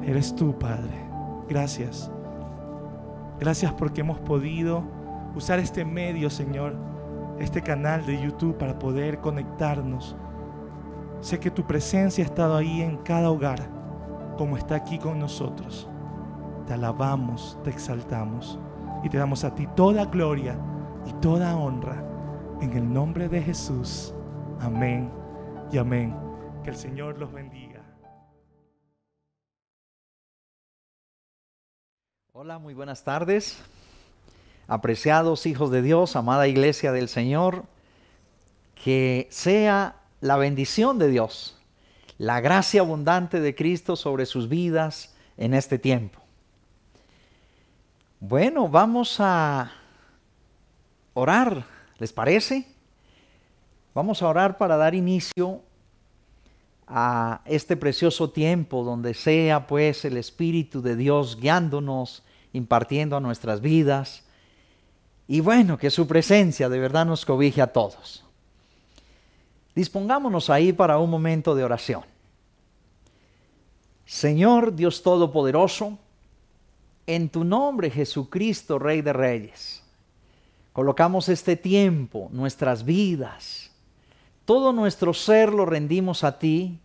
Eres tú, Padre. Gracias. Gracias porque hemos podido usar este medio, Señor, este canal de YouTube para poder conectarnos. Sé que tu presencia ha estado ahí en cada hogar, como está aquí con nosotros. Te alabamos, te exaltamos y te damos a ti toda gloria y toda honra. En el nombre de Jesús. Amén y amén. Que el Señor los bendiga. Hola, muy buenas tardes. Apreciados hijos de Dios, amada iglesia del Señor, que sea la bendición de Dios, la gracia abundante de Cristo sobre sus vidas en este tiempo. Bueno, vamos a orar, ¿les parece? Vamos a orar para dar inicio a este precioso tiempo donde sea pues el Espíritu de Dios guiándonos, impartiendo a nuestras vidas. Y bueno, que su presencia de verdad nos cobije a todos. Dispongámonos ahí para un momento de oración. Señor Dios Todopoderoso, en tu nombre Jesucristo, Rey de Reyes, colocamos este tiempo, nuestras vidas, todo nuestro ser lo rendimos a ti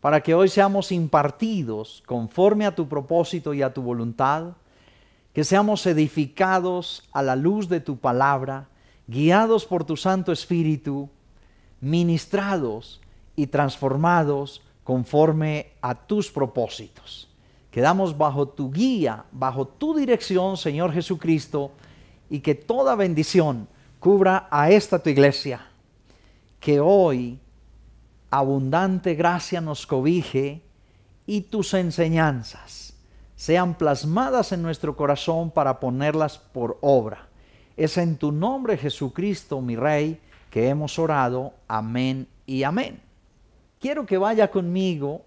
para que hoy seamos impartidos conforme a tu propósito y a tu voluntad, que seamos edificados a la luz de tu palabra, guiados por tu Santo Espíritu, ministrados y transformados conforme a tus propósitos. Quedamos bajo tu guía, bajo tu dirección, Señor Jesucristo, y que toda bendición cubra a esta tu iglesia. Que hoy abundante gracia nos cobije y tus enseñanzas sean plasmadas en nuestro corazón para ponerlas por obra. Es en tu nombre, Jesucristo, mi Rey, que hemos orado. Amén y amén. Quiero que vaya conmigo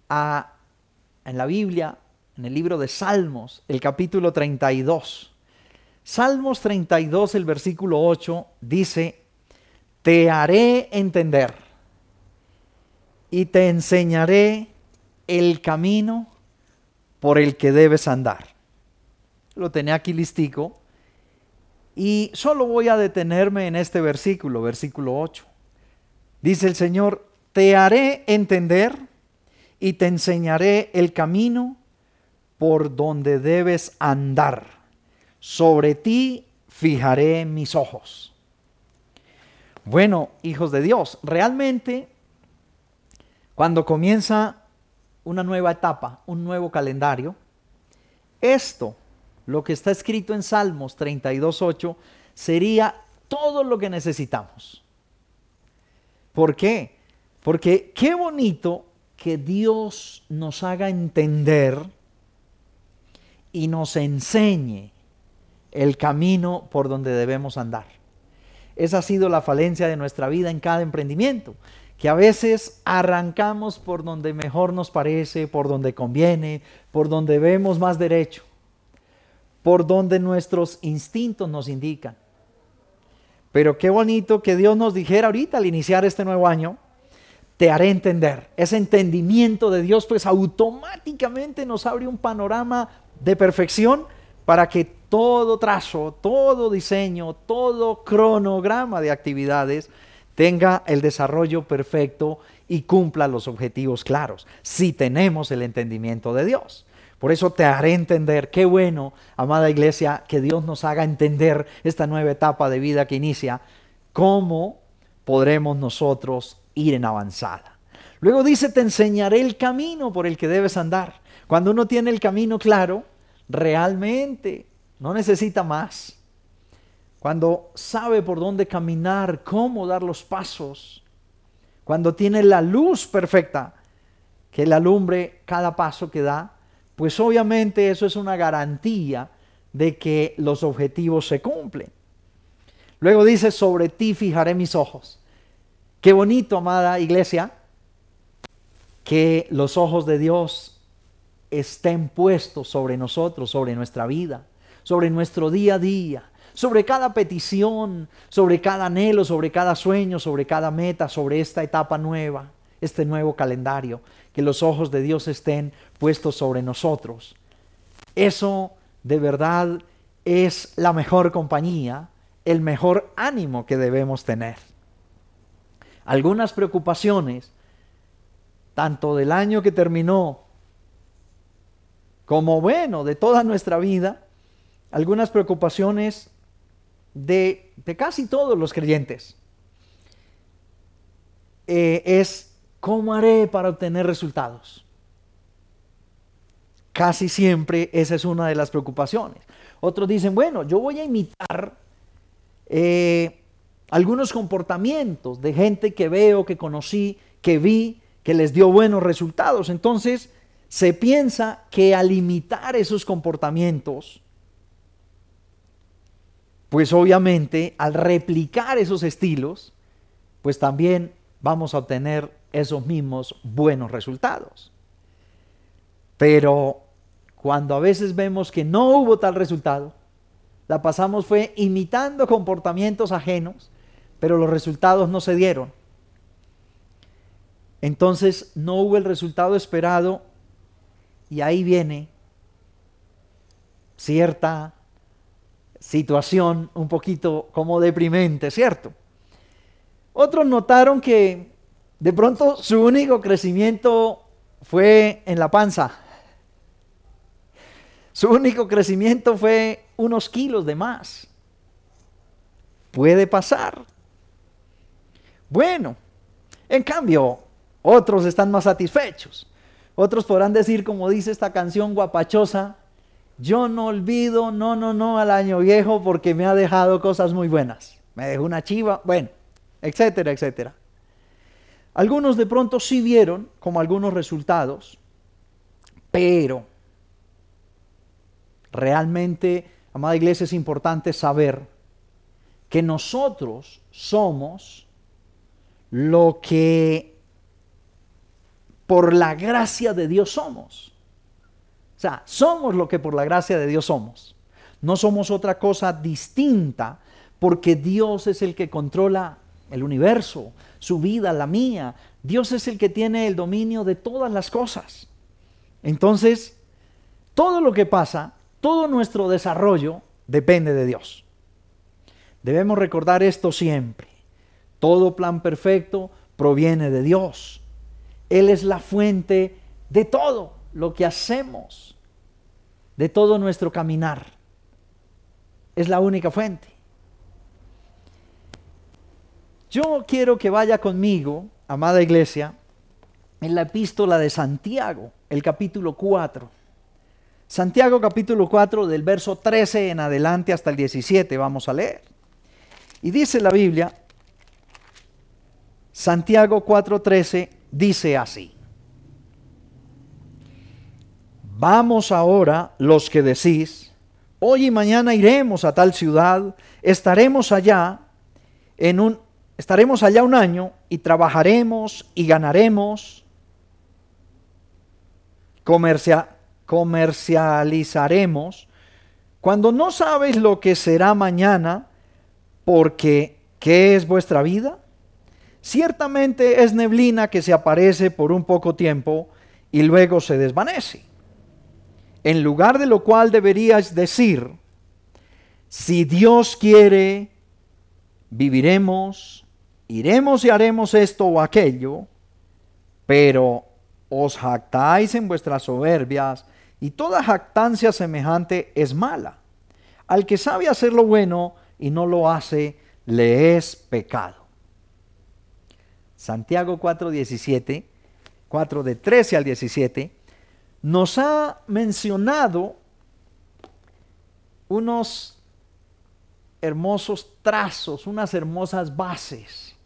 en la Biblia, en el libro de Salmos, el capítulo 32. Salmos 32, el versículo 8, dice: te haré entender y te enseñaré el camino por el que debes andar. Lo tenía aquí listico y solo voy a detenerme en este versículo, versículo 8. Dice el Señor: te haré entender y te enseñaré el camino por donde debes andar. Sobre ti fijaré mis ojos. Bueno, hijos de Dios, realmente cuando comienza una nueva etapa, un nuevo calendario, esto, lo que está escrito en Salmos 32:8, sería todo lo que necesitamos. ¿Por qué? Porque qué bonito que Dios nos haga entender y nos enseñe el camino por donde debemos andar. Esa ha sido la falencia de nuestra vida en cada emprendimiento, que a veces arrancamos por donde mejor nos parece, por donde conviene, por donde vemos más derecho, por donde nuestros instintos nos indican. Pero qué bonito que Dios nos dijera ahorita al iniciar este nuevo año: te haré entender. Ese entendimiento de Dios pues automáticamente nos abre un panorama de perfección para que todo trazo, todo diseño, todo cronograma de actividades tenga el desarrollo perfecto y cumpla los objetivos claros, si tenemos el entendimiento de Dios. Por eso te haré entender. Qué bueno, amada iglesia, que Dios nos haga entender esta nueva etapa de vida que inicia, cómo podremos nosotros ir en avanzada. Luego dice: te enseñaré el camino por el que debes andar. Cuando uno tiene el camino claro, realmente no necesita más. Cuando sabe por dónde caminar, cómo dar los pasos, cuando tiene la luz perfecta que le alumbre cada paso que da, pues obviamente eso es una garantía de que los objetivos se cumplen. Luego dice: sobre ti fijaré mis ojos. Qué bonito, amada iglesia, que los ojos de Dios estén puestos sobre nosotros, sobre nuestra vida, sobre nuestro día a día, sobre cada petición, sobre cada anhelo, sobre cada sueño, sobre cada meta, sobre esta etapa nueva este nuevo calendario, que los ojos de Dios estén puestos sobre nosotros. Eso de verdad es la mejor compañía, el mejor ánimo que debemos tener. Algunas preocupaciones, tanto del año que terminó, como bueno, de toda nuestra vida, algunas preocupaciones de casi todos los creyentes, es ¿cómo haré para obtener resultados? Casi siempre esa es una de las preocupaciones. Otros dicen, bueno, yo voy a imitar algunos comportamientos de gente que veo, que conocí, que vi, que les dio buenos resultados. Entonces se piensa que al imitar esos comportamientos, pues obviamente al replicar esos estilos, pues también vamos a obtener esos mismos buenos resultados. Pero cuando a veces vemos que no hubo tal resultado, la pasamos fue imitando comportamientos ajenos, pero los resultados no se dieron. Entonces no hubo el resultado esperado y ahí viene cierta situación un poquito como deprimente, ¿cierto? Otros notaron que de pronto su único crecimiento fue en la panza. Su único crecimiento fue unos kilos de más. Puede pasar. Bueno, en cambio, otros están más satisfechos. Otros podrán decir, como dice esta canción guapachosa, yo no olvido, no al año viejo porque me ha dejado cosas muy buenas. Me dejó una chiva, bueno, etcétera, etcétera. Algunos de pronto sí vieron como algunos resultados, pero realmente, amada iglesia, es importante saber que nosotros somos lo que por la gracia de Dios somos. O sea, somos lo que por la gracia de Dios somos. No somos otra cosa distinta porque Dios es el que controla el universo, su vida, la mía. Dios es el que tiene el dominio de todas las cosas. Entonces, todo lo que pasa, todo nuestro desarrollo depende de Dios. Debemos recordar esto siempre. Todo plan perfecto proviene de Dios. Él es la fuente de todo lo que hacemos, de todo nuestro caminar. Es la única fuente. Yo quiero que vaya conmigo, amada iglesia, en la epístola de Santiago, el capítulo 4. Santiago capítulo 4, del verso 13 en adelante hasta el 17, vamos a leer. Y dice la Biblia, Santiago 4:13 dice así: vamos ahora los que decís, hoy y mañana iremos a tal ciudad, estaremos allá un año y trabajaremos y ganaremos, comercializaremos, cuando no sabéis lo que será mañana, porque ¿qué es vuestra vida? Ciertamente es neblina que se aparece por un poco tiempo y luego se desvanece. En lugar de lo cual deberíais decir, si Dios quiere, viviremos, iremos y haremos esto o aquello, pero os jactáis en vuestras soberbias, y toda jactancia semejante es mala. Al que sabe hacer lo bueno y no lo hace, le es pecado. Santiago 4:17, 4 de 13 al 17, nos ha mencionado unos hermosos trazos, unas hermosas bases,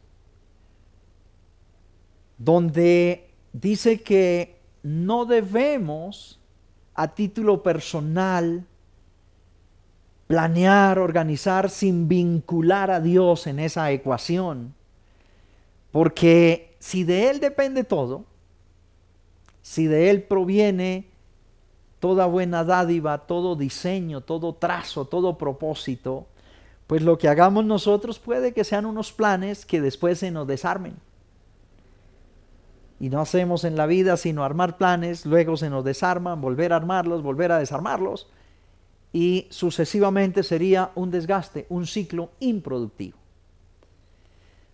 donde dice que no debemos a título personal planear, organizar sin vincular a Dios en esa ecuación, porque si de Él depende todo, si de Él proviene toda buena dádiva, todo diseño, todo trazo, todo propósito, pues lo que hagamos nosotros puede que sean unos planes que después se nos desarmen. y no hacemos en la vida sino armar planes, luego se nos desarman, volver a armarlos, volver a desarmarlos, y sucesivamente sería un desgaste, un ciclo improductivo.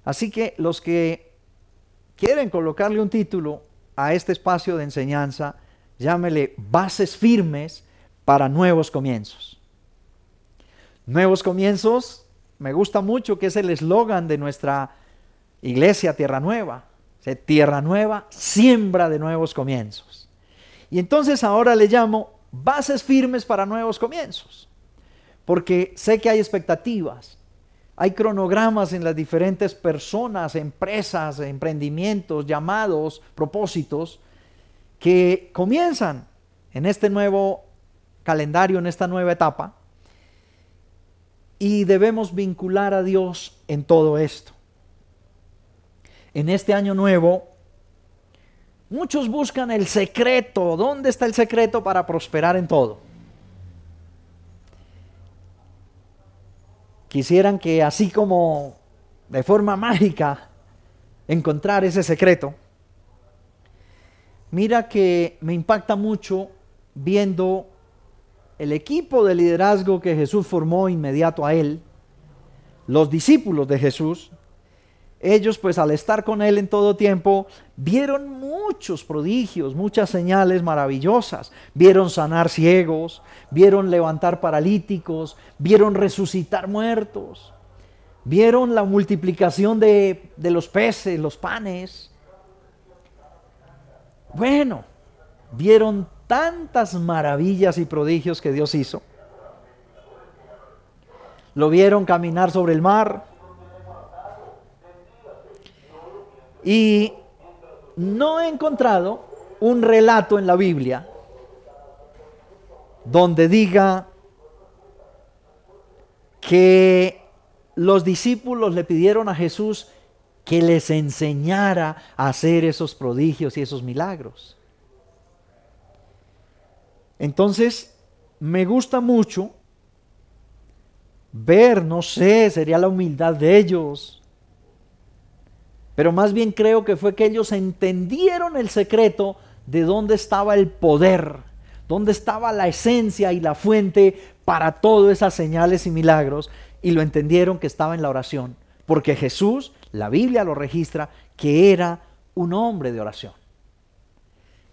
Así que los que quieren colocarle un título a este espacio de enseñanza, llámele Bases Firmes para Nuevos Comienzos. Nuevos Comienzos, me gusta mucho que es el eslogan de nuestra iglesia Tierra Nueva. Tierra Nueva, siembra de nuevos comienzos. Y entonces ahora le llamo Bases Firmes para Nuevos Comienzos, porque sé que hay expectativas, hay cronogramas en las diferentes personas, empresas, emprendimientos, llamados, propósitos, que comienzan en este nuevo calendario, en esta nueva etapa, y debemos vincular a Dios en todo esto. En este año nuevo, muchos buscan el secreto. ¿Dónde está el secreto para prosperar en todo? Quisieran que así como de forma mágica encontrar ese secreto. Mira que me impacta mucho viendo el equipo de liderazgo que Jesús formó inmediato a él, los discípulos de Jesús. Ellos, pues, al estar con él en todo tiempo, vieron muchos prodigios, muchas señales maravillosas. Vieron sanar ciegos, vieron levantar paralíticos, vieron resucitar muertos, vieron la multiplicación de los peces, los panes. Bueno, vieron tantas maravillas y prodigios que Dios hizo. Lo vieron caminar sobre el mar. Y no he encontrado un relato en la Biblia donde diga que los discípulos le pidieron a Jesús que les enseñara a hacer esos prodigios y esos milagros. Entonces, me gusta mucho ver, no sé, sería la humildad de ellos, pero más bien creo que fue que ellos entendieron el secreto de dónde estaba el poder, dónde estaba la esencia y la fuente para todas esas señales y milagros, y lo entendieron que estaba en la oración, porque Jesús, la Biblia lo registra, que era un hombre de oración,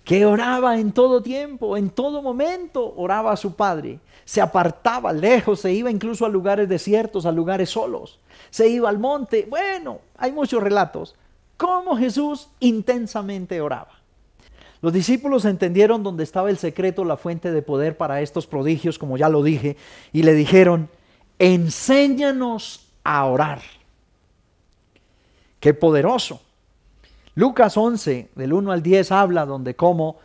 que oraba en todo tiempo, en todo momento oraba a su Padre, se apartaba lejos, se iba incluso a lugares desiertos, a lugares solos, se iba al monte. Bueno, hay muchos relatos cómo Jesús intensamente oraba. Los discípulos entendieron dónde estaba el secreto, la fuente de poder para estos prodigios, como ya lo dije, y le dijeron: enséñanos a orar. ¡Qué poderoso! Lucas 11, del 1 al 10, habla donde cómo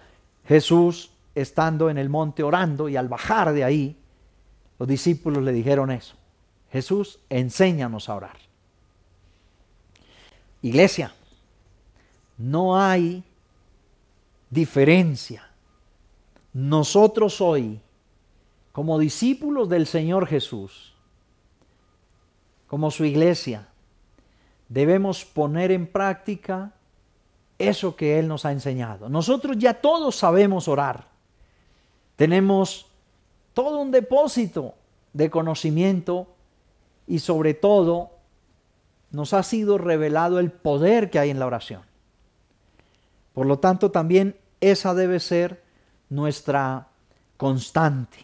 Jesús, estando en el monte orando, y al bajar de ahí, los discípulos le dijeron eso: Jesús, enséñanos a orar. Iglesia, no hay diferencia. Nosotros hoy, como discípulos del Señor Jesús, como su iglesia, debemos poner en práctica eso que Él nos ha enseñado. Nosotros ya todos sabemos orar. Tenemos todo un depósito de conocimiento y sobre todo nos ha sido revelado el poder que hay en la oración. Por lo tanto, también esa debe ser nuestra constante.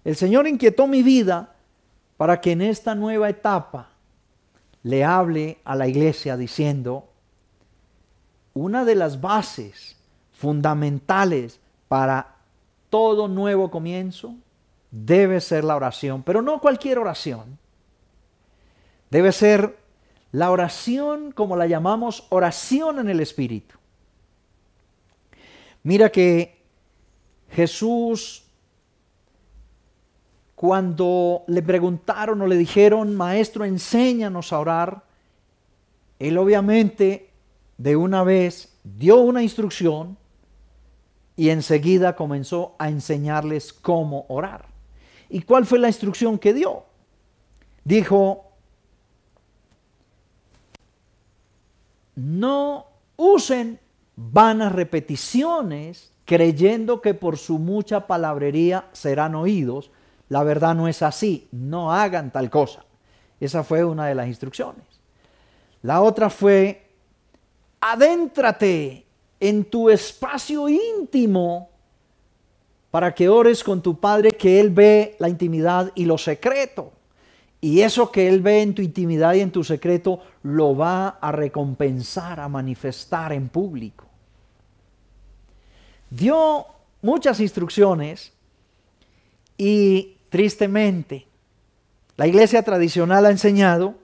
El Señor inquietó mi vida para que en esta nueva etapa le hable a la iglesia diciendo: una de las bases fundamentales para todo nuevo comienzo debe ser la oración, pero no cualquier oración. Debe ser la oración, como la llamamos, oración en el Espíritu. Mira que Jesús, cuando le preguntaron o le dijeron: Maestro, enséñanos a orar, Él obviamente de una vez dio una instrucción y enseguida comenzó a enseñarles cómo orar. ¿Y cuál fue la instrucción que dio? Dijo: no usen vanas repeticiones, creyendo que por su mucha palabrería serán oídos. La verdad no es así, no hagan tal cosa. Esa fue una de las instrucciones. La otra fue, adéntrate en tu espacio íntimo para que ores con tu Padre, que Él ve la intimidad y lo secreto. Y eso que Él ve en tu intimidad y en tu secreto, lo va a recompensar, a manifestar en público. Dio muchas instrucciones y tristemente la iglesia tradicional ha enseñado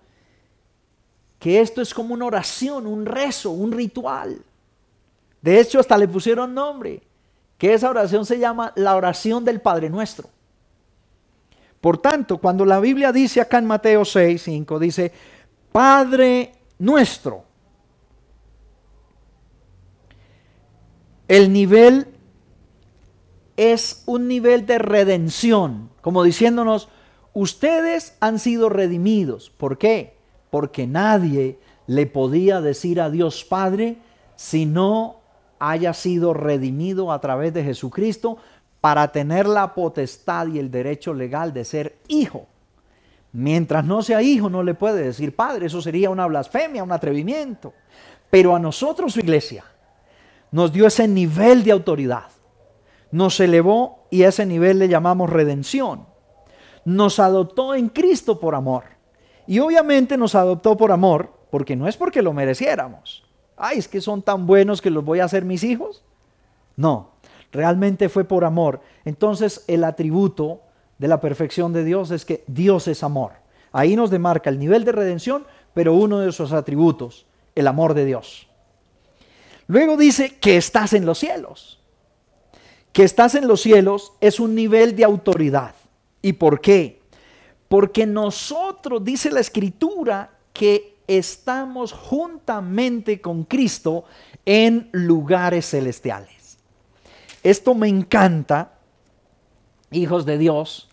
que esto es como una oración, un rezo, un ritual. De hecho, hasta le pusieron nombre, que esa oración se llama la oración del Padre Nuestro. Por tanto, cuando la Biblia dice acá en Mateo 6:5, dice, Padre Nuestro, el nivel es un nivel de redención, como diciéndonos, ustedes han sido redimidos. ¿Por qué? Porque nadie le podía decir a Dios Padre si no haya sido redimido a través de Jesucristo para tener la potestad y el derecho legal de ser hijo. Mientras no sea hijo no le puede decir Padre, eso sería una blasfemia, un atrevimiento. Pero a nosotros, su iglesia, nos dio ese nivel de autoridad. Nos elevó y a ese nivel le llamamos redención. Nos adoptó en Cristo por amor. Y obviamente nos adoptó por amor, porque no es porque lo mereciéramos. Ay, es que son tan buenos que los voy a hacer mis hijos. No, realmente fue por amor. Entonces el atributo de la perfección de Dios es que Dios es amor. Ahí nos demarca el nivel de redención, pero uno de sus atributos, el amor de Dios. Luego dice que estás en los cielos. Que estás en los cielos es un nivel de autoridad. ¿Y por qué? Porque nosotros, dice la Escritura, que estamos juntamente con Cristo en lugares celestiales. Esto me encanta, hijos de Dios,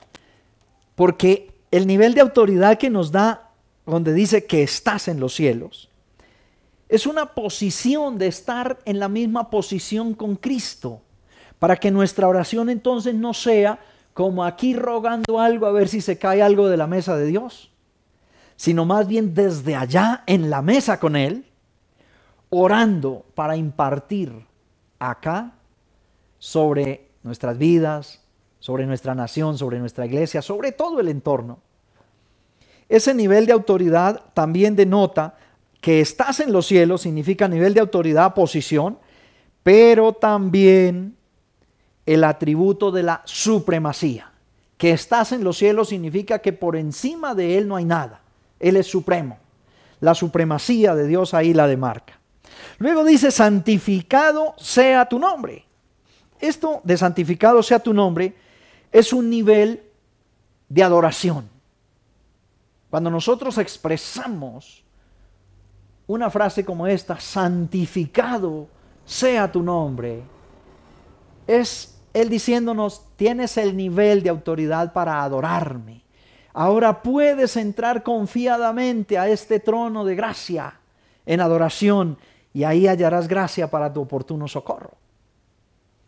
porque el nivel de autoridad que nos da, donde dice que estás en los cielos, es una posición de estar en la misma posición con Cristo, para que nuestra oración entonces no sea como aquí rogando algo a ver si se cae algo de la mesa de Dios, sino más bien desde allá en la mesa con Él, orando para impartir acá sobre nuestras vidas, sobre nuestra nación, sobre nuestra iglesia, sobre todo el entorno. Ese nivel de autoridad también denota que estás en los cielos, significa nivel de autoridad, posición, pero también el atributo de la supremacía. Que estás en los cielos significa que por encima de Él no hay nada. Él es supremo. La supremacía de Dios ahí la demarca. Luego dice, santificado sea tu nombre. Esto de santificado sea tu nombre es un nivel de adoración. Cuando nosotros expresamos una frase como esta, santificado sea tu nombre, es Él diciéndonos, tienes el nivel de autoridad para adorarme. Ahora puedes entrar confiadamente a este trono de gracia en adoración y ahí hallarás gracia para tu oportuno socorro.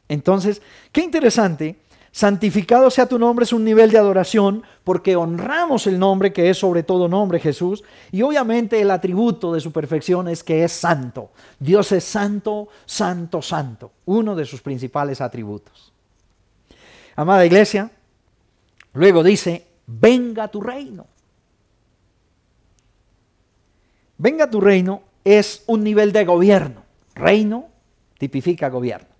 Entonces, qué interesante, santificado sea tu nombre es un nivel de adoración porque honramos el nombre que es sobre todo nombre, Jesús, y obviamente el atributo de su perfección es que es santo. Dios es santo, santo, santo, uno de sus principales atributos. Amada iglesia, luego dice, venga tu reino. Venga tu reino es un nivel de gobierno. Reino tipifica gobierno.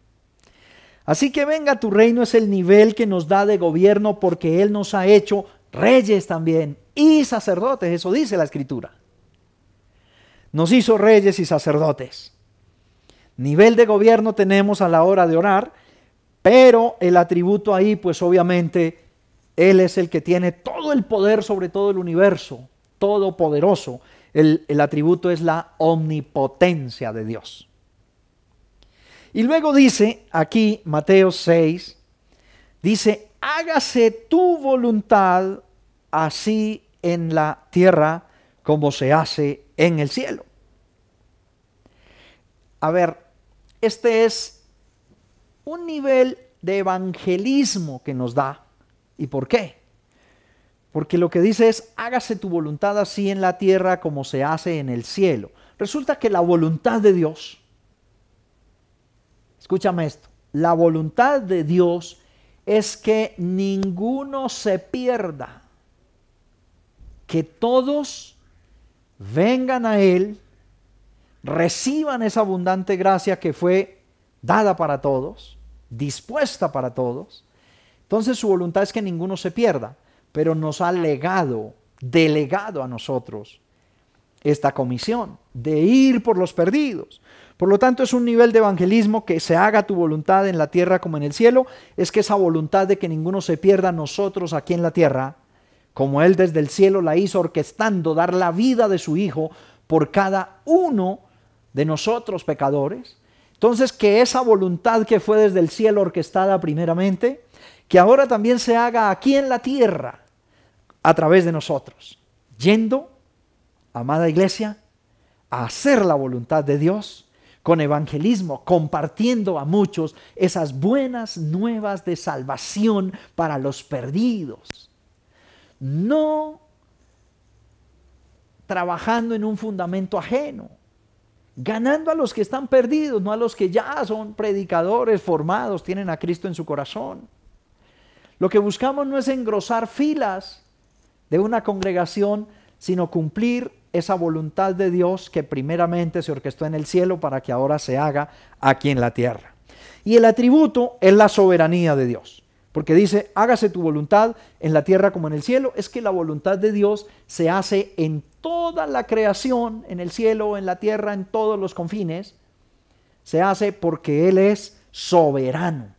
Así que venga tu reino es el nivel que nos da de gobierno porque Él nos ha hecho reyes también y sacerdotes, eso dice la Escritura. Nos hizo reyes y sacerdotes. Nivel de gobierno tenemos a la hora de orar, pero el atributo ahí pues obviamente Él es el que tiene todo el poder sobre todo el universo, todopoderoso. El atributo es la omnipotencia de Dios. Y luego dice aquí Mateo 6, dice, hágase tu voluntad así en la tierra como se hace en el cielo. A ver, este es un nivel de evangelismo que nos da. ¿Y por qué? Porque lo que dice es, hágase tu voluntad así en la tierra como se hace en el cielo. Resulta que la voluntad de Dios, escúchame esto, la voluntad de Dios es que ninguno se pierda, que todos vengan a Él, reciban esa abundante gracia que fue dada para todos, dispuesta para todos. Entonces su voluntad es que ninguno se pierda, pero nos ha delegado a nosotros esta comisión de ir por los perdidos. Por lo tanto, es un nivel de evangelismo que se haga tu voluntad en la tierra como en el cielo. Es que esa voluntad de que ninguno se pierda, nosotros aquí en la tierra, como Él desde el cielo la hizo orquestando, dar la vida de su Hijo por cada uno de nosotros pecadores. Entonces, que esa voluntad que fue desde el cielo orquestada primeramente, que ahora también se haga aquí en la tierra a través de nosotros, yendo, amada iglesia, a hacer la voluntad de Dios con evangelismo, compartiendo a muchos esas buenas nuevas de salvación para los perdidos. No trabajando en un fundamento ajeno, ganando a los que están perdidos, no a los que ya son predicadores formados, tienen a Cristo en su corazón. Lo que buscamos no es engrosar filas de una congregación, sino cumplir esa voluntad de Dios que primeramente se orquestó en el cielo para que ahora se haga aquí en la tierra. Y el atributo es la soberanía de Dios, porque dice, hágase tu voluntad en la tierra como en el cielo. Es que la voluntad de Dios se hace en toda la creación, en el cielo, en la tierra, en todos los confines. Se hace porque Él es soberano.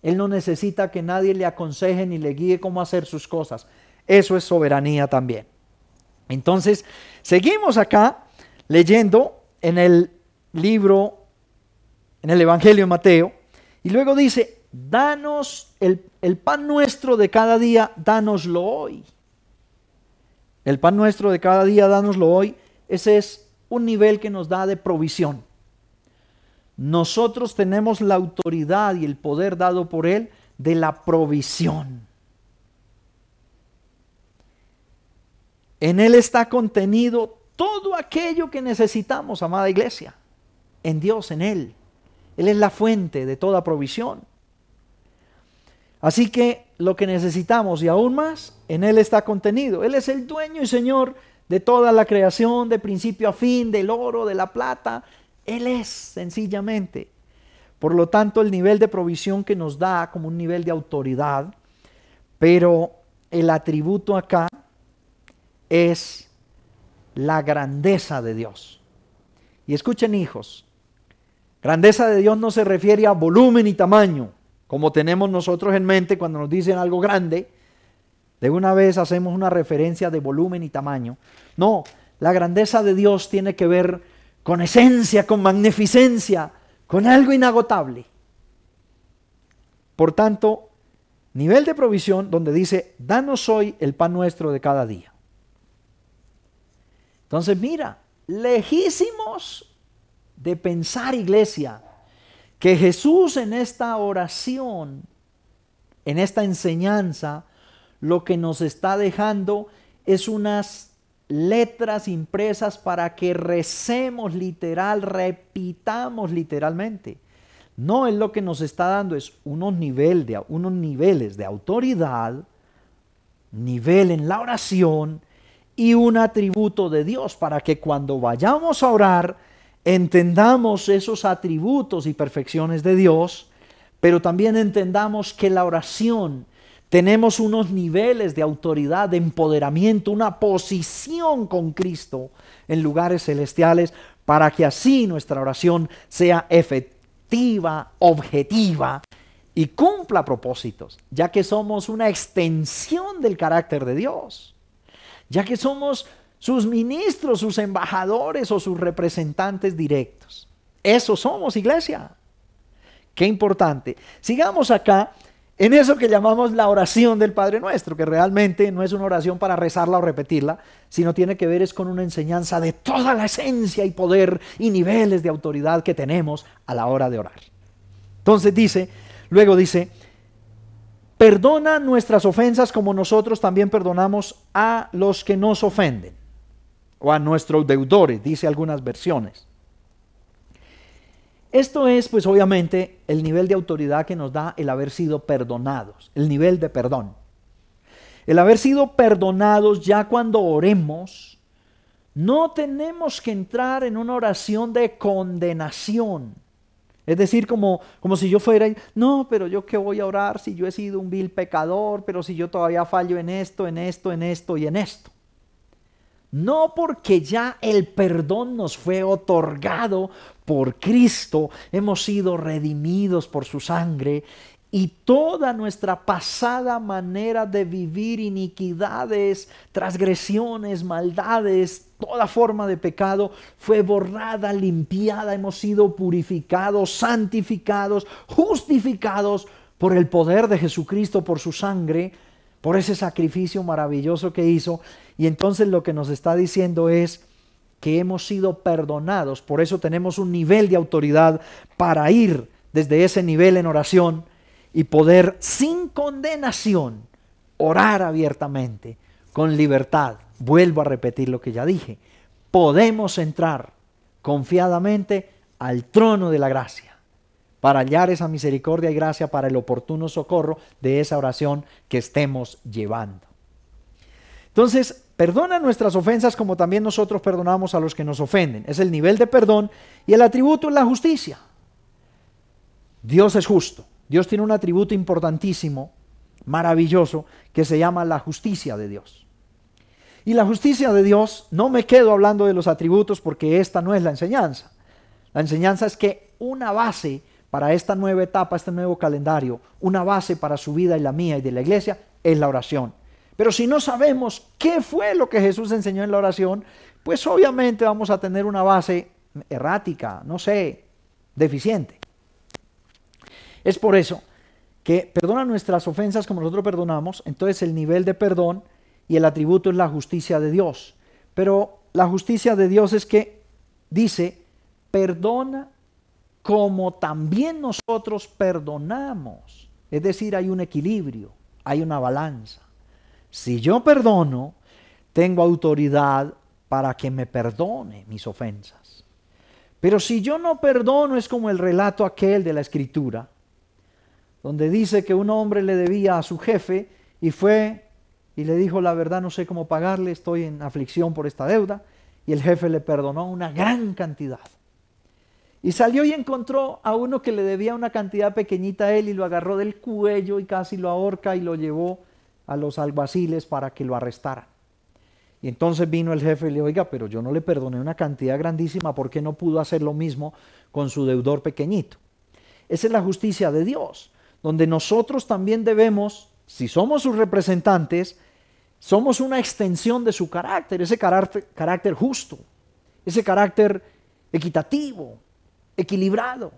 Él no necesita que nadie le aconseje ni le guíe cómo hacer sus cosas. Eso es soberanía también. Entonces, seguimos acá leyendo en el libro, en el Evangelio de Mateo, y luego dice, danos el pan nuestro de cada día, dánoslo hoy. El pan nuestro de cada día, dánoslo hoy. Ese es un nivel que nos da de provisión. Nosotros tenemos la autoridad y el poder dado por Él de la provisión. En Él está contenido todo aquello que necesitamos, amada iglesia. En Dios, en Él. Él es la fuente de toda provisión. Así que lo que necesitamos y aún más, en Él está contenido. Él es el dueño y Señor de toda la creación, de principio a fin, del oro, de la plata. Él es, sencillamente. Por lo tanto, el nivel de provisión que nos da como un nivel de autoridad, pero el atributo acá es la grandeza de Dios. Y escuchen, hijos, grandeza de Dios no se refiere a volumen y tamaño, como tenemos nosotros en mente cuando nos dicen algo grande. De una vez hacemos una referencia de volumen y tamaño. No, la grandeza de Dios tiene que ver con esencia, con magnificencia, con algo inagotable. Por tanto, nivel de provisión donde dice, danos hoy el pan nuestro de cada día. Entonces mira, lejísimos de pensar, iglesia, que Jesús en esta oración, en esta enseñanza, lo que nos está dejando es unas letras impresas para que recemos literal, repitamos literalmente. No, es lo que nos está dando es unos niveles de autoridad, nivel en la oración y un atributo de Dios para que cuando vayamos a orar entendamos esos atributos y perfecciones de Dios, pero también entendamos que la oración tenemos unos niveles de autoridad, de empoderamiento, una posición con Cristo en lugares celestiales para que así nuestra oración sea efectiva, objetiva y cumpla propósitos, ya que somos una extensión del carácter de Dios, ya que somos sus ministros, sus embajadores o sus representantes directos. Eso somos, iglesia. Qué importante. Sigamos acá en eso que llamamos la oración del Padre Nuestro, que realmente no es una oración para rezarla o repetirla, sino tiene que ver es con una enseñanza de toda la esencia y poder y niveles de autoridad que tenemos a la hora de orar. Entonces luego dice, perdona nuestras ofensas como nosotros también perdonamos a los que nos ofenden, o a nuestros deudores, dice algunas versiones. Esto es, pues obviamente, el nivel de autoridad que nos da el haber sido perdonados, el nivel de perdón. El haber sido perdonados ya cuando oremos, no tenemos que entrar en una oración de condenación. Es decir, como si yo fuera, no, pero yo qué voy a orar si yo he sido un vil pecador, pero si yo todavía fallo en esto, en esto, en esto y en esto. No, porque ya el perdón nos fue otorgado por Cristo, hemos sido redimidos por su sangre y toda nuestra pasada manera de vivir, iniquidades, transgresiones, maldades, toda forma de pecado fue borrada, limpiada, hemos sido purificados, santificados, justificados por el poder de Jesucristo, por su sangre, por ese sacrificio maravilloso que hizo. Y entonces lo que nos está diciendo es que hemos sido perdonados. Por eso tenemos un nivel de autoridad para ir desde ese nivel en oración y poder sin condenación orar abiertamente, con libertad. Vuelvo a repetir lo que ya dije. Podemos entrar confiadamente al trono de la gracia para hallar esa misericordia y gracia para el oportuno socorro de esa oración que estemos llevando. Entonces, perdona nuestras ofensas como también nosotros perdonamos a los que nos ofenden. Es el nivel de perdón y el atributo es la justicia. Dios es justo. Dios tiene un atributo importantísimo, maravilloso, que se llama la justicia de Dios. Y la justicia de Dios, no me quedo hablando de los atributos porque esta no es la enseñanza. La enseñanza es que una base para esta nueva etapa, este nuevo calendario, una base para su vida y la mía y de la iglesia, es la oración. Pero si no sabemos qué fue lo que Jesús enseñó en la oración, pues obviamente vamos a tener una base errática, no sé, deficiente. Es por eso que perdona nuestras ofensas como nosotros perdonamos, entonces el nivel de perdón y el atributo es la justicia de Dios. Pero la justicia de Dios es que dice, perdona como también nosotros perdonamos. Es decir, hay un equilibrio, hay una balanza. Si yo perdono, tengo autoridad para que me perdone mis ofensas. Pero si yo no perdono, es como el relato aquel de la Escritura, donde dice que un hombre le debía a su jefe y fue y le dijo, la verdad no sé cómo pagarle, estoy en aflicción por esta deuda, y el jefe le perdonó una gran cantidad. Y salió y encontró a uno que le debía una cantidad pequeñita a él y lo agarró del cuello y casi lo ahorca y lo llevó a los alguaciles para que lo arrestaran. Y entonces vino el jefe y le dijo, oiga, pero yo no le perdoné una cantidad grandísima, ¿por qué no pudo hacer lo mismo con su deudor pequeñito? Esa es la justicia de Dios, donde nosotros también debemos, si somos sus representantes, somos una extensión de su carácter, ese carácter justo, ese carácter equitativo, equilibrado.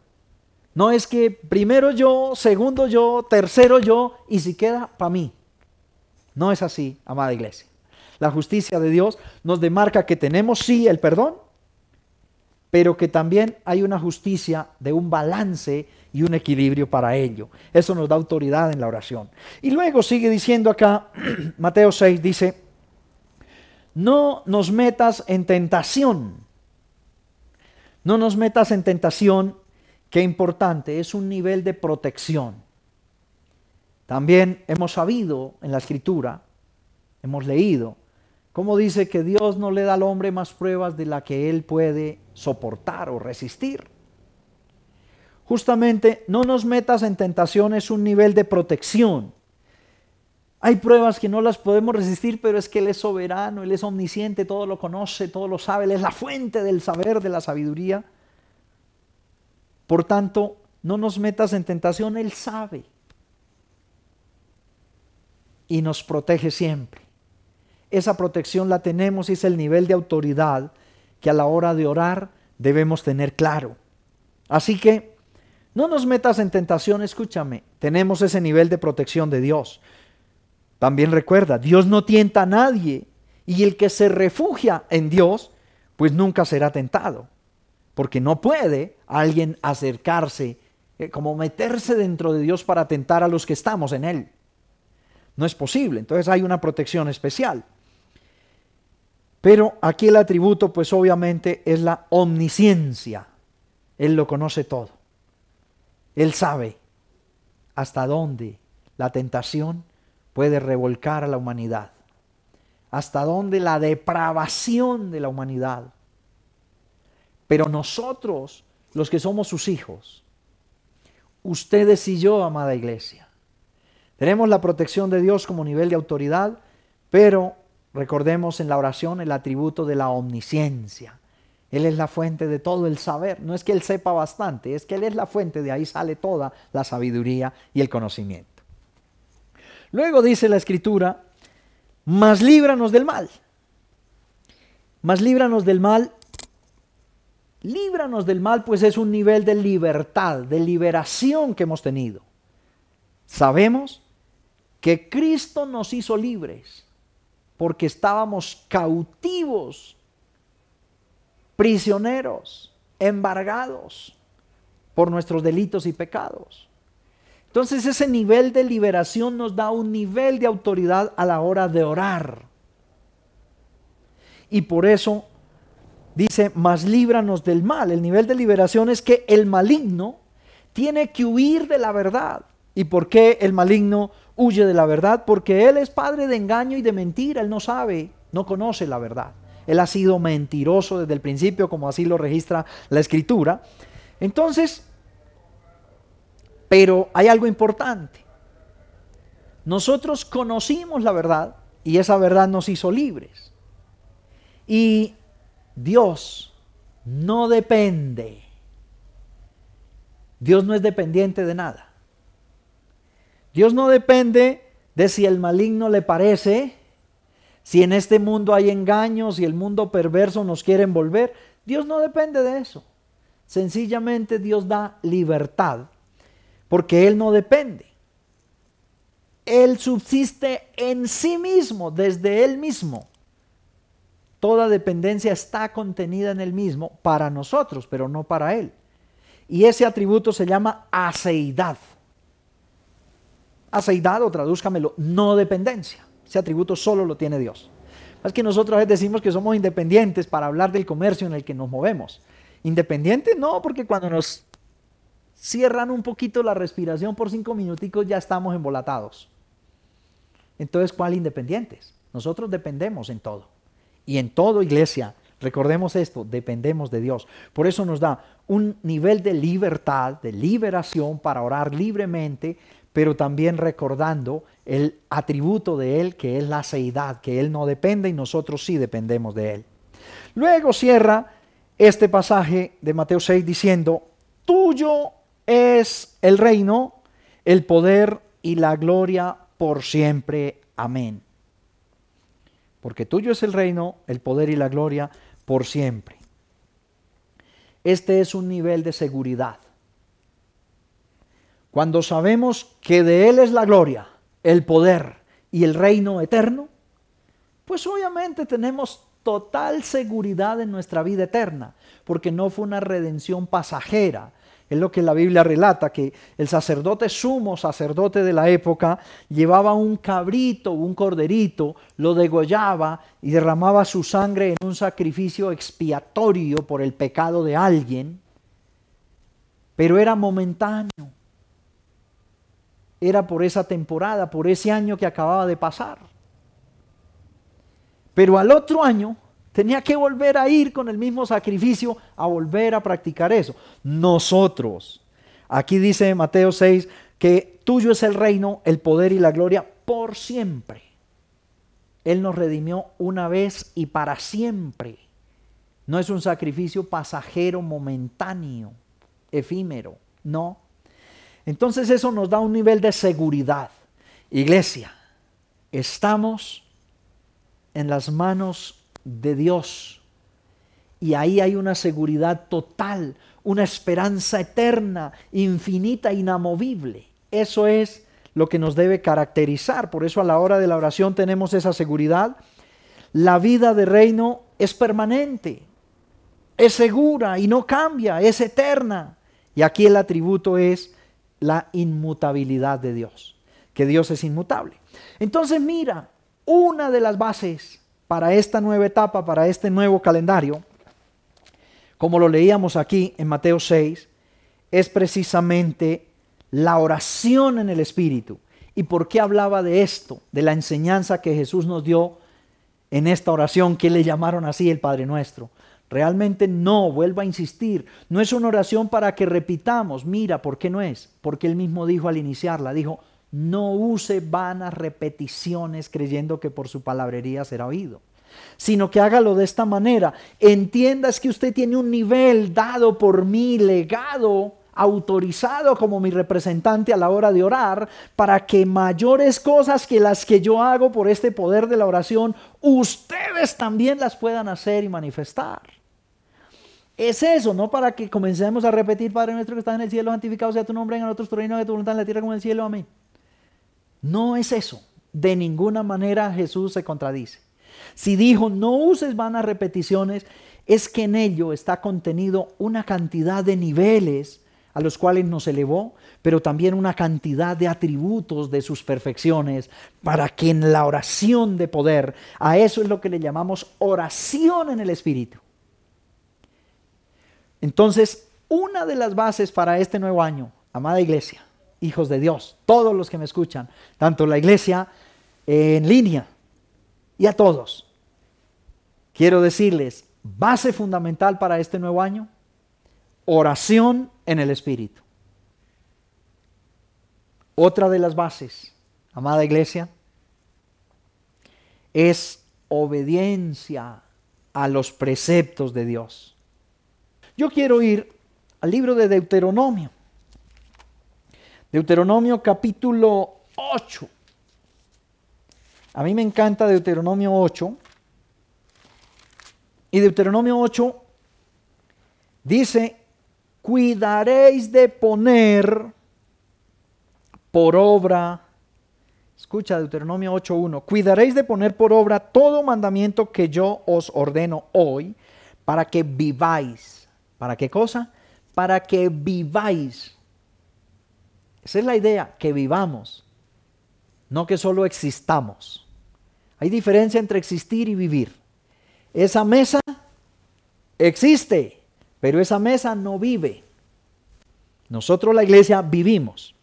No es que primero yo, segundo yo, tercero yo y si queda para mí. No es así, amada iglesia. La justicia de Dios nos demarca que tenemos sí el perdón, pero que también hay una justicia de un balance y un equilibrio para ello. Eso nos da autoridad en la oración. Y luego sigue diciendo acá, Mateo 6 dice, no nos metas en tentación. No nos metas en tentación, qué importante, es un nivel de protección. También hemos sabido en la Escritura, hemos leído, cómo dice que Dios no le da al hombre más pruebas de la que él puede soportar o resistir. Justamente, no nos metas en tentación es un nivel de protección. Hay pruebas que no las podemos resistir, pero es que Él es soberano, Él es omnisciente, todo lo conoce, todo lo sabe, Él es la fuente del saber, de la sabiduría. Por tanto, no nos metas en tentación, Él sabe. Y nos protege siempre. Esa protección la tenemos y es el nivel de autoridad que a la hora de orar debemos tener claro. Así que No nos metas en tentación, escúchame. Tenemos ese nivel de protección de Dios. También recuerda, Dios no tienta a nadie. Y el que se refugia en Dios, pues nunca será tentado. Porque no puede alguien acercarse, como meterse dentro de Dios para tentar a los que estamos en Él. No es posible. Entonces hay una protección especial. Pero aquí el atributo, pues obviamente, es la omnisciencia. Él lo conoce todo. Él sabe hasta dónde la tentación puede revolcar a la humanidad. Hasta dónde la depravación de la humanidad. Pero nosotros, los que somos sus hijos, ustedes y yo, amada iglesia, tenemos la protección de Dios como nivel de autoridad, pero recordemos en la oración el atributo de la omnisciencia. Él es la fuente de todo el saber. No es que Él sepa bastante, es que Él es la fuente, de ahí sale toda la sabiduría y el conocimiento. Luego dice la Escritura, mas líbranos del mal. Mas líbranos del mal. Líbranos del mal, pues es un nivel de libertad, de liberación que hemos tenido. Sabemos que Cristo nos hizo libres porque estábamos cautivos, prisioneros, embargados por nuestros delitos y pecados. Entonces ese nivel de liberación nos da un nivel de autoridad a la hora de orar. Y por eso dice, mas líbranos del mal. El nivel de liberación es que el maligno tiene que huir de la verdad. ¿Y por qué el maligno huye de la verdad? Porque él es padre de engaño y de mentira. Él no sabe, no conoce la verdad. Él ha sido mentiroso desde el principio, como así lo registra la Escritura. Entonces, pero hay algo importante. Nosotros conocimos la verdad y esa verdad nos hizo libres. Y Dios no depende. Dios no es dependiente de nada. Dios no depende de si el maligno le parece, si en este mundo hay engaños, si el mundo perverso nos quiere envolver. Dios no depende de eso. Sencillamente Dios da libertad, porque Él no depende. Él subsiste en sí mismo, desde Él mismo. Toda dependencia está contenida en Él mismo para nosotros, pero no para Él. Y ese atributo se llama aceidad. Aceidad, o tradúzcamelo, no dependencia. Ese atributo solo lo tiene Dios. Es que nosotros a veces decimos que somos independientes para hablar del comercio en el que nos movemos. Independiente no, porque cuando nos cierran un poquito la respiración por 5 minuticos ya estamos embolatados. Entonces, ¿cuál independientes? Nosotros dependemos en todo. Y en todo, iglesia, recordemos esto, dependemos de Dios. Por eso nos da un nivel de libertad, de liberación para orar libremente, pero también recordando el atributo de Él, que es la aceidad, que Él no depende y nosotros sí dependemos de Él. Luego cierra este pasaje de Mateo 6 diciendo, tuyo es el reino, el poder y la gloria por siempre. Amén. Porque tuyo es el reino, el poder y la gloria por siempre. Este es un nivel de seguridad. Cuando sabemos que de Él es la gloria, el poder y el reino eterno, pues obviamente tenemos total seguridad en nuestra vida eterna, porque no fue una redención pasajera. Es lo que la Biblia relata, que el sacerdote sumo sacerdote de la época llevaba un cabrito, un corderito, lo degollaba y derramaba su sangre en un sacrificio expiatorio por el pecado de alguien, pero era momentáneo. Era por esa temporada, por ese año que acababa de pasar. Pero al otro año tenía que volver a ir con el mismo sacrificio a volver a practicar eso. Nosotros, aquí dice Mateo 6, que tuyo es el reino, el poder y la gloria por siempre. Él nos redimió una vez y para siempre. No es un sacrificio pasajero, momentáneo, efímero, no. Entonces eso nos da un nivel de seguridad. Iglesia, estamos en las manos de Dios y ahí hay una seguridad total, una esperanza eterna, infinita, inamovible. Eso es lo que nos debe caracterizar. Por eso a la hora de la oración tenemos esa seguridad. La vida de reino es permanente, es segura y no cambia, es eterna. Y aquí el atributo es la inmutabilidad de Dios, que Dios es inmutable. Entonces mira, una de las bases para esta nueva etapa, para este nuevo calendario, como lo leíamos aquí en Mateo 6, es precisamente la oración en el Espíritu. ¿Y por qué hablaba de esto? De la enseñanza que Jesús nos dio en esta oración que le llamaron así el Padre Nuestro. Realmente no, vuelvo a insistir, no es una oración para que repitamos. Mira, ¿por qué no es? Porque Él mismo dijo al iniciarla, dijo, no use vanas repeticiones creyendo que por su palabrería será oído, sino que hágalo de esta manera. Entiendas que usted tiene un nivel dado por mí, legado, autorizado como mi representante a la hora de orar, para que mayores cosas que las que yo hago por este poder de la oración, ustedes también las puedan hacer y manifestar. Es eso, no para que comencemos a repetir, Padre nuestro que estás en el cielo, santificado sea tu nombre, en nosotros tu reino, de tu voluntad en la tierra como en el cielo, amén. No es eso, de ninguna manera Jesús se contradice. Si dijo no uses vanas repeticiones, es que en ello está contenido una cantidad de niveles a los cuales nos elevó, pero también una cantidad de atributos de sus perfecciones, para que en la oración de poder, a eso es lo que le llamamos oración en el Espíritu. Entonces, una de las bases para este nuevo año, amada iglesia, hijos de Dios, todos los que me escuchan, tanto la iglesia en línea y a todos, quiero decirles, base fundamental para este nuevo año, oración en el Espíritu. Otra de las bases, amada iglesia, es obediencia a los preceptos de Dios. Yo quiero ir al libro de Deuteronomio. Deuteronomio capítulo 8. A mí me encanta Deuteronomio 8. Y Deuteronomio 8 dice, cuidaréis de poner por obra, escucha Deuteronomio 8:1, cuidaréis de poner por obra todo mandamiento que yo os ordeno hoy, para que viváis. ¿Para qué cosa? Para que viváis. Esa es la idea, que vivamos, no que solo existamos. Hay diferencia entre existir y vivir. Esa mesa existe, pero esa mesa no vive. Nosotros, la iglesia, vivimos.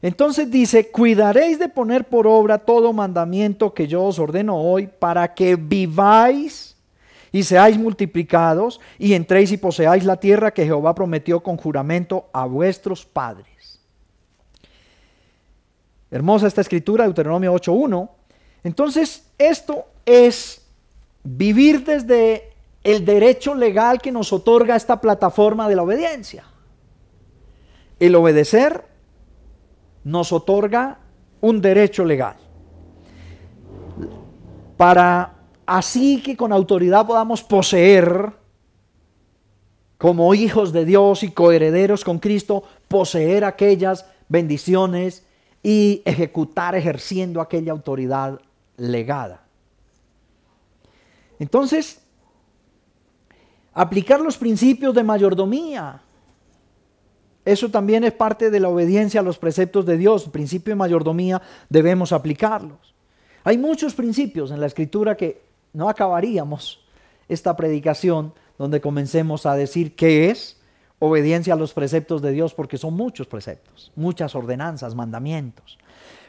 Entonces dice, cuidaréis de poner por obra todo mandamiento que yo os ordeno hoy, para que viváis y seáis multiplicados, y entréis y poseáis la tierra que Jehová prometió con juramento a vuestros padres. Hermosa esta escritura, Deuteronomio 8:1. Entonces, esto es vivir desde el derecho legal que nos otorga esta plataforma de la obediencia. El obedecer nos otorga un derecho legal. Para así que con autoridad podamos poseer, como hijos de Dios y coherederos con Cristo, poseer aquellas bendiciones y ejerciendo aquella autoridad legada. Entonces, aplicar los principios de mayordomía, eso también es parte de la obediencia a los preceptos de Dios. El principio de mayordomía debemos aplicarlos. Hay muchos principios en la Escritura que no acabaríamos esta predicación donde comencemos a decir qué es obediencia a los preceptos de Dios, porque son muchos preceptos, muchas ordenanzas, mandamientos.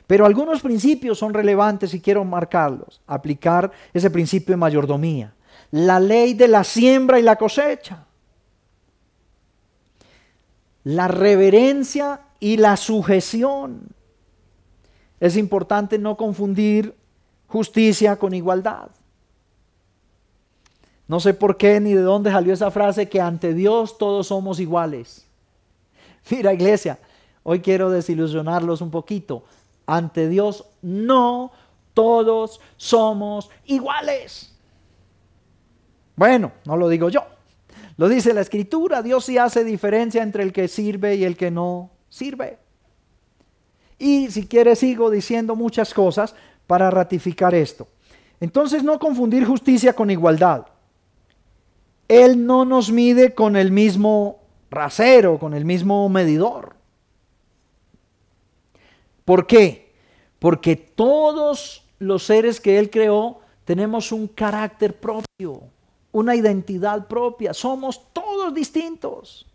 Pero algunos principios son relevantes y quiero marcarlos. Aplicar ese principio de mayordomía. La ley de la siembra y la cosecha. La reverencia y la sujeción. Es importante no confundir justicia con igualdad. No sé por qué ni de dónde salió esa frase que ante Dios todos somos iguales. Mira, iglesia, hoy quiero desilusionarlos un poquito. Ante Dios no todos somos iguales. Bueno, no lo digo yo, Lo dice la Escritura, Dios sí hace diferencia entre el que sirve y el que no sirve. Y si quieres sigo diciendo muchas cosas para ratificar esto. Entonces, no confundir justicia con igualdad. Él no nos mide con el mismo rasero, con el mismo medidor. ¿Por qué? Porque todos los seres que Él creó tenemos un carácter propio, una identidad propia. Somos todos distintos.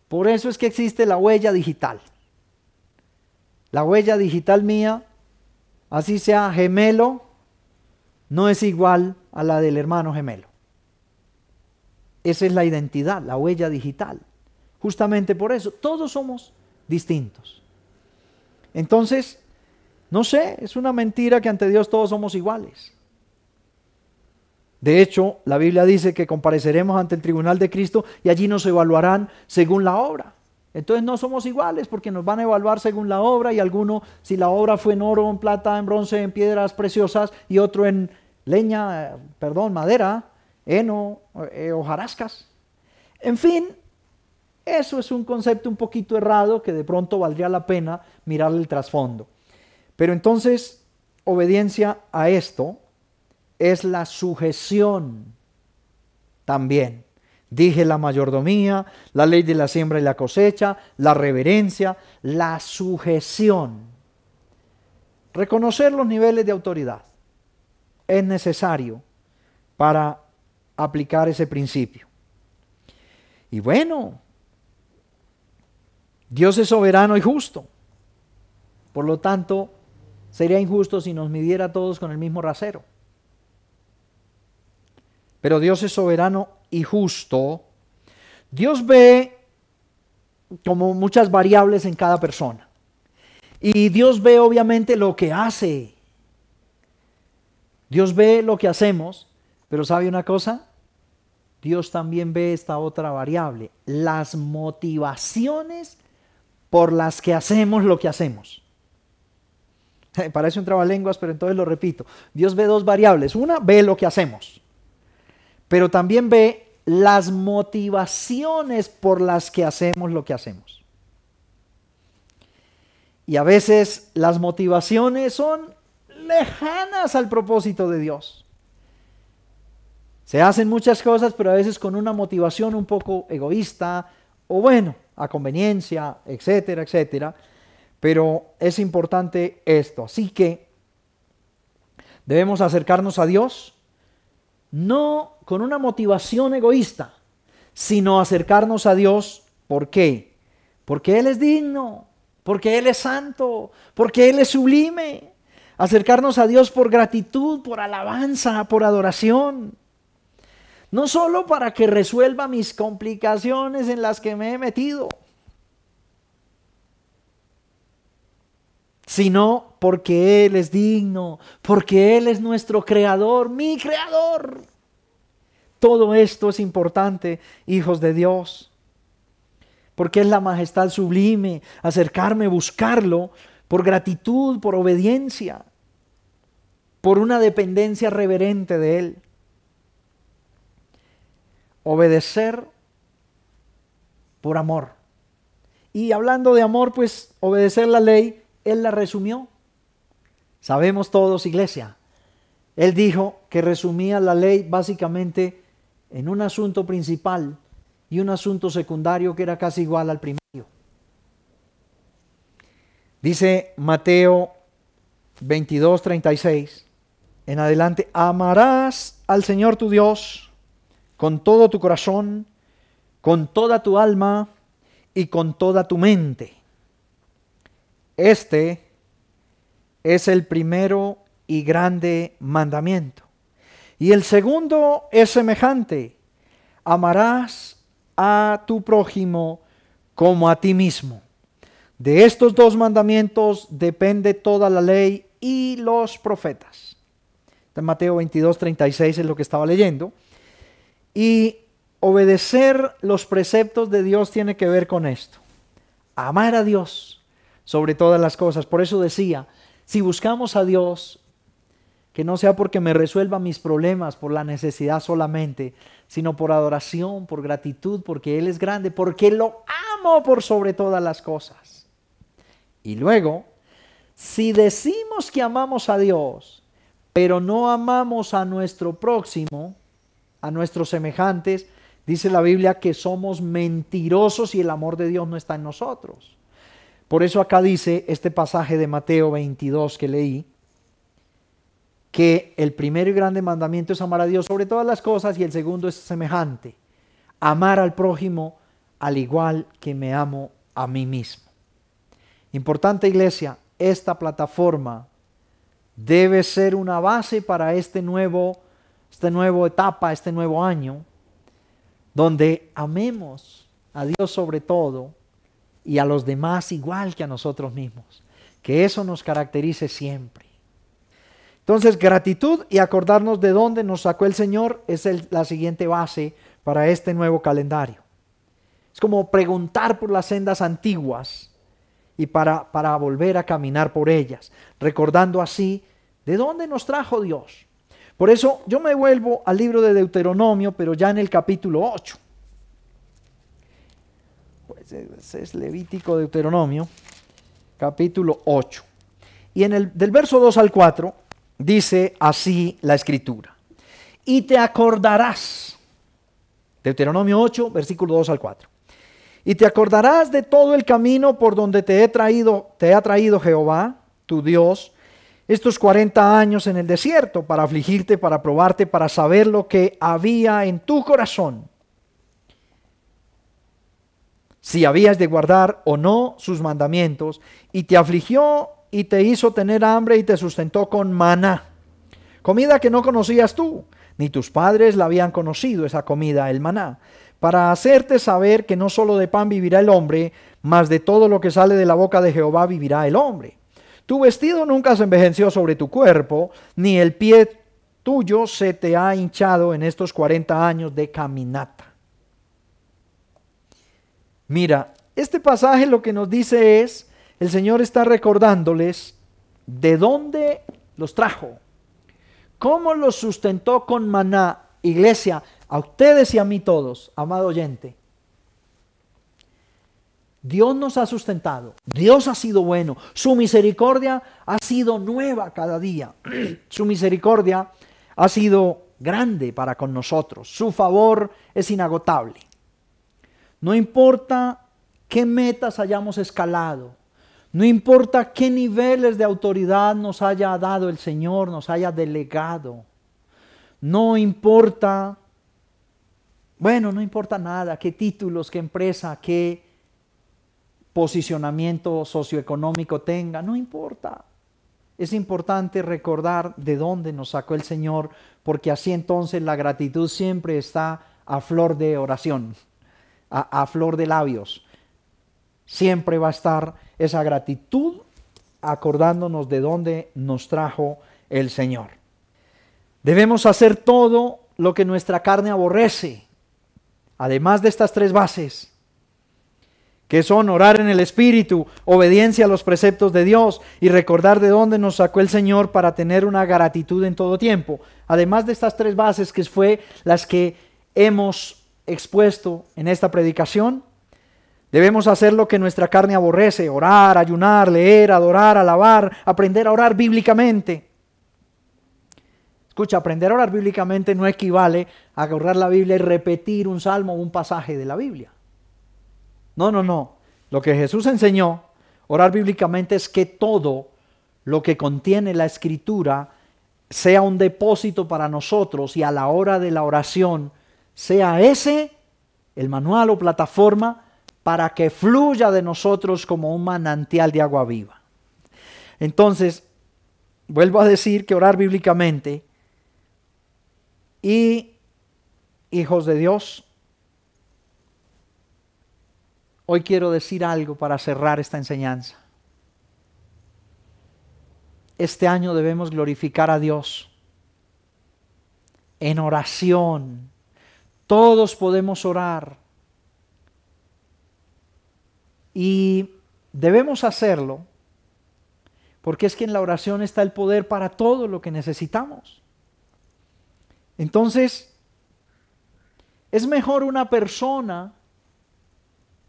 Por eso es que existe la huella digital. La huella digital mía, así sea gemelo, no es igual a la del hermano gemelo. Esa es la identidad, la huella digital. Justamente por eso, todos somos distintos. Entonces, no sé, es una mentira que ante Dios todos somos iguales. De hecho, la Biblia dice que compareceremos ante el tribunal de Cristo y allí nos evaluarán según la obra. Entonces no somos iguales porque nos van a evaluar según la obra y alguno, si la obra fue en oro, en plata, en bronce, en piedras preciosas y otro en madera, heno, hojarascas. En fin, eso es un concepto un poquito errado que de pronto valdría la pena mirar el trasfondo. Pero entonces, obediencia a esto es la sujeción también. Dije la mayordomía, la ley de la siembra y la cosecha, la reverencia, la sujeción. Reconocer los niveles de autoridad es necesario para aplicar ese principio. Y bueno, Dios es soberano y justo. Por lo tanto, sería injusto si nos midiera a todos con el mismo rasero. Pero Dios es soberano y justo. Dios ve como muchas variables en cada persona. Y Dios ve obviamente lo que hace. Dios ve lo que hacemos, pero ¿sabe una cosa? Dios también ve esta otra variable, las motivaciones por las que hacemos lo que hacemos. Parece un trabalenguas, pero entonces lo repito. Dios ve dos variables. Una, ve lo que hacemos, pero también ve las motivaciones por las que hacemos lo que hacemos. Y a veces las motivaciones son lejanas al propósito de Dios. Se hacen muchas cosas, pero a veces con una motivación un poco egoísta, o bueno, a conveniencia, etcétera, etcétera. Pero es importante esto. Así que debemos acercarnos a Dios, no con una motivación egoísta, sino acercarnos a Dios, ¿por qué? Porque Él es digno, porque Él es santo, porque Él es sublime. Acercarnos a Dios por gratitud, por alabanza, por adoración. No solo para que resuelva mis complicaciones en las que me he metido, sino porque Él es digno, porque Él es nuestro creador, mi creador. Todo esto es importante, hijos de Dios, porque es la majestad sublime, acercarme, buscarlo, por gratitud, por obediencia, por una dependencia reverente de Él. Obedecer por amor. Y hablando de amor, pues obedecer la ley, Él la resumió. Sabemos todos, iglesia. Él dijo que resumía la ley básicamente en un asunto principal y un asunto secundario que era casi igual al primario. Dice Mateo 22:36 en adelante: amarás al Señor tu Dios con todo tu corazón, con toda tu alma y con toda tu mente. Este es el primero y grande mandamiento. Y el segundo es semejante: amarás a tu prójimo como a ti mismo. De estos dos mandamientos depende toda la ley y los profetas. En Mateo 22:36 es lo que estaba leyendo. Y obedecer los preceptos de Dios tiene que ver con esto. Amar a Dios sobre todas las cosas. Por eso decía, si buscamos a Dios, que no sea porque me resuelva mis problemas por la necesidad solamente, sino por adoración, por gratitud, porque Él es grande, porque lo amo por sobre todas las cosas. Y luego, si decimos que amamos a Dios, pero no amamos a nuestro próximo, a nuestros semejantes, dice la Biblia que somos mentirosos y el amor de Dios no está en nosotros. Por eso acá dice este pasaje de Mateo 22 que leí, que el primero y grande mandamiento es amar a Dios sobre todas las cosas y el segundo es semejante, amar al prójimo al igual que me amo a mí mismo. Importante, iglesia, esta plataforma debe ser una base para esta nueva etapa, este nuevo año, donde amemos a Dios sobre todo y a los demás igual que a nosotros mismos. Que eso nos caracterice siempre. Entonces, gratitud y acordarnos de dónde nos sacó el Señor es la siguiente base para este nuevo calendario. Es como preguntar por las sendas antiguas y para volver a caminar por ellas, recordando así de dónde nos trajo Dios. Por eso yo me vuelvo al libro de Deuteronomio, pero ya en el capítulo 8. Pues es Levítico, Deuteronomio, capítulo 8. Y del verso 2 al 4 dice así la Escritura. Y te acordarás, Deuteronomio 8, versículo 2 al 4. Y te acordarás de todo el camino por donde te ha traído Jehová, tu Dios, estos 40 años en el desierto, para afligirte, para probarte, para saber lo que había en tu corazón, si habías de guardar o no sus mandamientos, y te afligió y te hizo tener hambre y te sustentó con maná, comida que no conocías tú, ni tus padres la habían conocido, esa comida, el maná, para hacerte saber que no solo de pan vivirá el hombre, mas de todo lo que sale de la boca de Jehová vivirá el hombre. Tu vestido nunca se envejeció sobre tu cuerpo, ni el pie tuyo se te ha hinchado en estos 40 años de caminata. Mira, este pasaje lo que nos dice es, el Señor está recordándoles de dónde los trajo, cómo los sustentó con maná. Iglesia, a ustedes y a mí todos, amado oyente, Dios nos ha sustentado, Dios ha sido bueno, su misericordia ha sido nueva cada día, su misericordia ha sido grande para con nosotros, su favor es inagotable. No importa qué metas hayamos escalado, no importa qué niveles de autoridad nos haya dado el Señor, nos haya delegado, no importa, no importa nada, qué títulos, qué empresa, qué posicionamiento socioeconómico tenga, no importa. Es importante recordar de dónde nos sacó el Señor, porque así entonces la gratitud siempre está a flor de oración, a flor de labios. Siempre va a estar esa gratitud acordándonos de dónde nos trajo el Señor. Debemos hacer todo lo que nuestra carne aborrece, además de estas 3 bases, que son orar en el Espíritu, obediencia a los preceptos de Dios y recordar de dónde nos sacó el Señor para tener una gratitud en todo tiempo. Además de estas 3 bases que fue las que hemos expuesto en esta predicación, debemos hacer lo que nuestra carne aborrece: orar, ayunar, leer, adorar, alabar, aprender a orar bíblicamente. Escucha, aprender a orar bíblicamente no equivale a agarrar la Biblia y repetir un salmo o un pasaje de la Biblia. No. Lo que Jesús enseñó, orar bíblicamente, es que todo lo que contiene la Escritura sea un depósito para nosotros y a la hora de la oración sea ese el manual o plataforma para que fluya de nosotros como un manantial de agua viva. Entonces, vuelvo a decir que orar bíblicamente, y hijos de Dios, hoy quiero decir algo para cerrar esta enseñanza. Este año debemos glorificar a Dios en oración. Todos podemos orar y debemos hacerlo porque es que en la oración está el poder para todo lo que necesitamos. Entonces, es mejor una persona,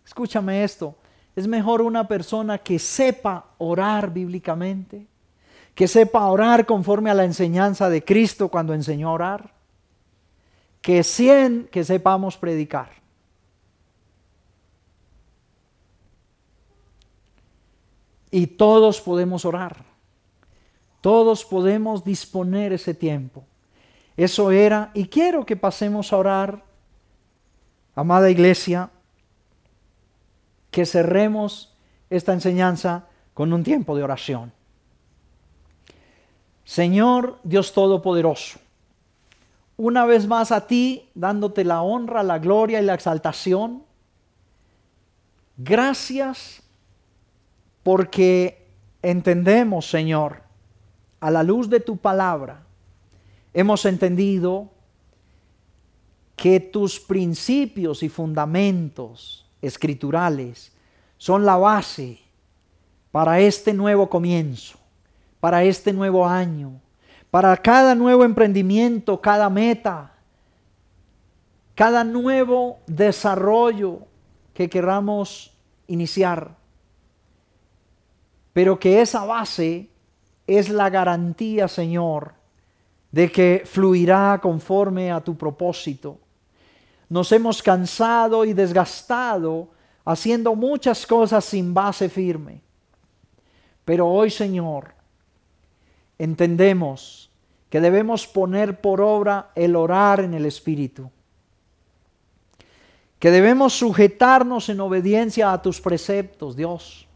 escúchame esto, es mejor una persona que sepa orar bíblicamente, que sepa orar conforme a la enseñanza de Cristo cuando enseñó a orar, que 100 que sepamos predicar. Y todos podemos orar, todos podemos disponer ese tiempo. Eso era, y quiero que pasemos a orar, amada iglesia, que cerremos esta enseñanza con un tiempo de oración. Señor Dios Todopoderoso, una vez más a ti, dándote la honra, la gloria y la exaltación, gracias porque entendemos, Señor, a la luz de tu palabra, hemos entendido que tus principios y fundamentos escriturales son la base para este nuevo comienzo, para este nuevo año, para cada nuevo emprendimiento, cada meta, cada nuevo desarrollo que queramos iniciar. Pero que esa base es la garantía, Señor, de que fluirá conforme a tu propósito. Nos hemos cansado y desgastado haciendo muchas cosas sin base firme. Pero hoy, Señor, entendemos que debemos poner por obra el orar en el Espíritu, que debemos sujetarnos en obediencia a tus preceptos, Dios,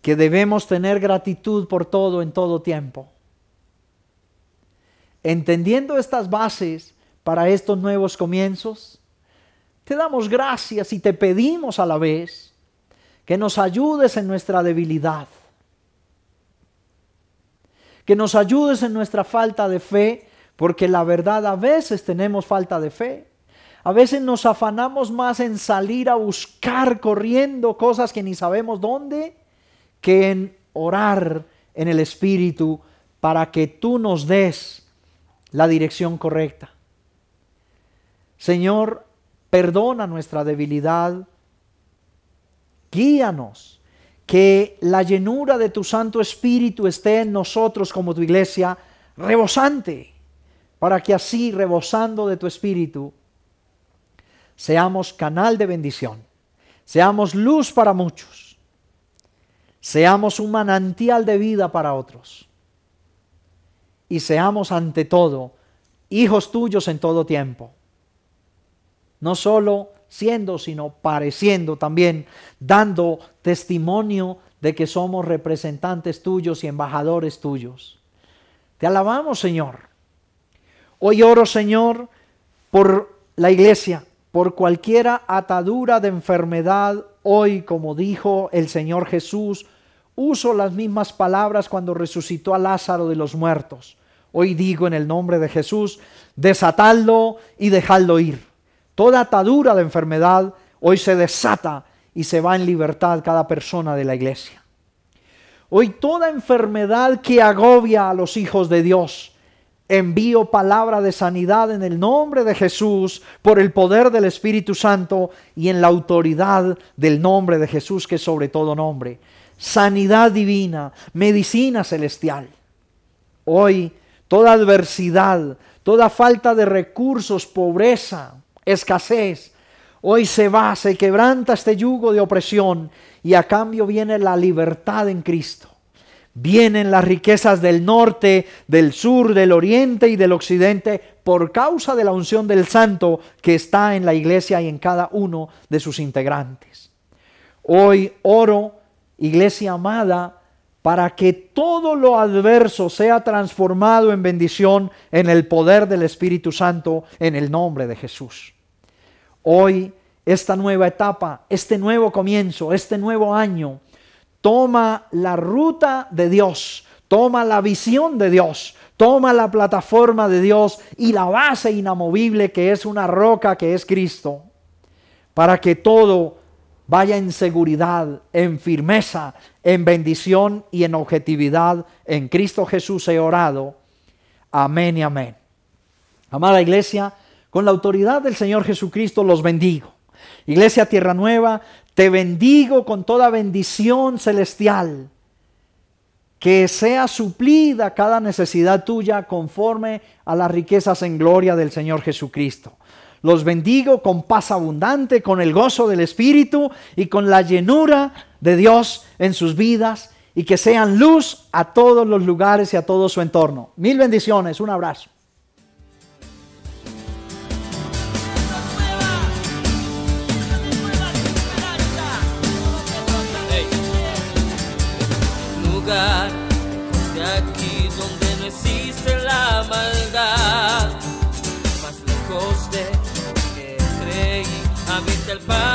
que debemos tener gratitud por todo en todo tiempo. Entendiendo estas bases para estos nuevos comienzos, te damos gracias y te pedimos a la vez que nos ayudes en nuestra debilidad, que nos ayudes en nuestra falta de fe, porque la verdad a veces tenemos falta de fe. A veces nos afanamos más en salir a buscar corriendo cosas que ni sabemos dónde, que en orar en el Espíritu para que tú nos des la dirección correcta. Señor, perdona nuestra debilidad, guíanos, que la llenura de tu Santo Espíritu esté en nosotros como tu iglesia rebosante, para que así, rebosando de tu Espíritu, seamos canal de bendición, seamos luz para muchos, seamos un manantial de vida para otros, y seamos ante todo hijos tuyos en todo tiempo, no solo siendo, sino pareciendo también, dando testimonio de que somos representantes tuyos y embajadores tuyos. Te alabamos, Señor. Hoy oro, Señor, por la iglesia, por cualquiera atadura de enfermedad. Hoy, como dijo el Señor Jesús, uso las mismas palabras cuando resucitó a Lázaro de los muertos. Hoy digo en el nombre de Jesús, desatadlo y dejadlo ir. Toda atadura de enfermedad hoy se desata y se va en libertad cada persona de la iglesia. Hoy toda enfermedad que agobia a los hijos de Dios, envío palabra de sanidad en el nombre de Jesús, por el poder del Espíritu Santo y en la autoridad del nombre de Jesús, que es sobre todo nombre. Sanidad divina, medicina celestial. Hoy toda adversidad, toda falta de recursos, pobreza, escasez, hoy se va, se quebranta este yugo de opresión y a cambio viene la libertad en Cristo. Vienen las riquezas del norte, del sur, del oriente y del occidente por causa de la unción del Santo que está en la iglesia y en cada uno de sus integrantes. Hoy oro, iglesia amada, para que todo lo adverso sea transformado en bendición en el poder del Espíritu Santo en el nombre de Jesús. Hoy esta nueva etapa, este nuevo comienzo, este nuevo año, toma la ruta de Dios, toma la visión de Dios, toma la plataforma de Dios y la base inamovible que es una roca que es Cristo, para que todo vaya en seguridad, en firmeza, en bendición y en objetividad. En Cristo Jesús he orado. Amén y amén. Amada iglesia, con la autoridad del Señor Jesucristo los bendigo. Iglesia Tierra Nueva, te bendigo con toda bendición celestial. Que sea suplida cada necesidad tuya conforme a las riquezas en gloria del Señor Jesucristo. Los bendigo con paz abundante, con el gozo del Espíritu y con la llenura de Dios en sus vidas, y que sean luz a todos los lugares y a todo su entorno. Mil bendiciones, un abrazo. De aquí donde no existe la maldad, más lejos de que creí, habita el Padre.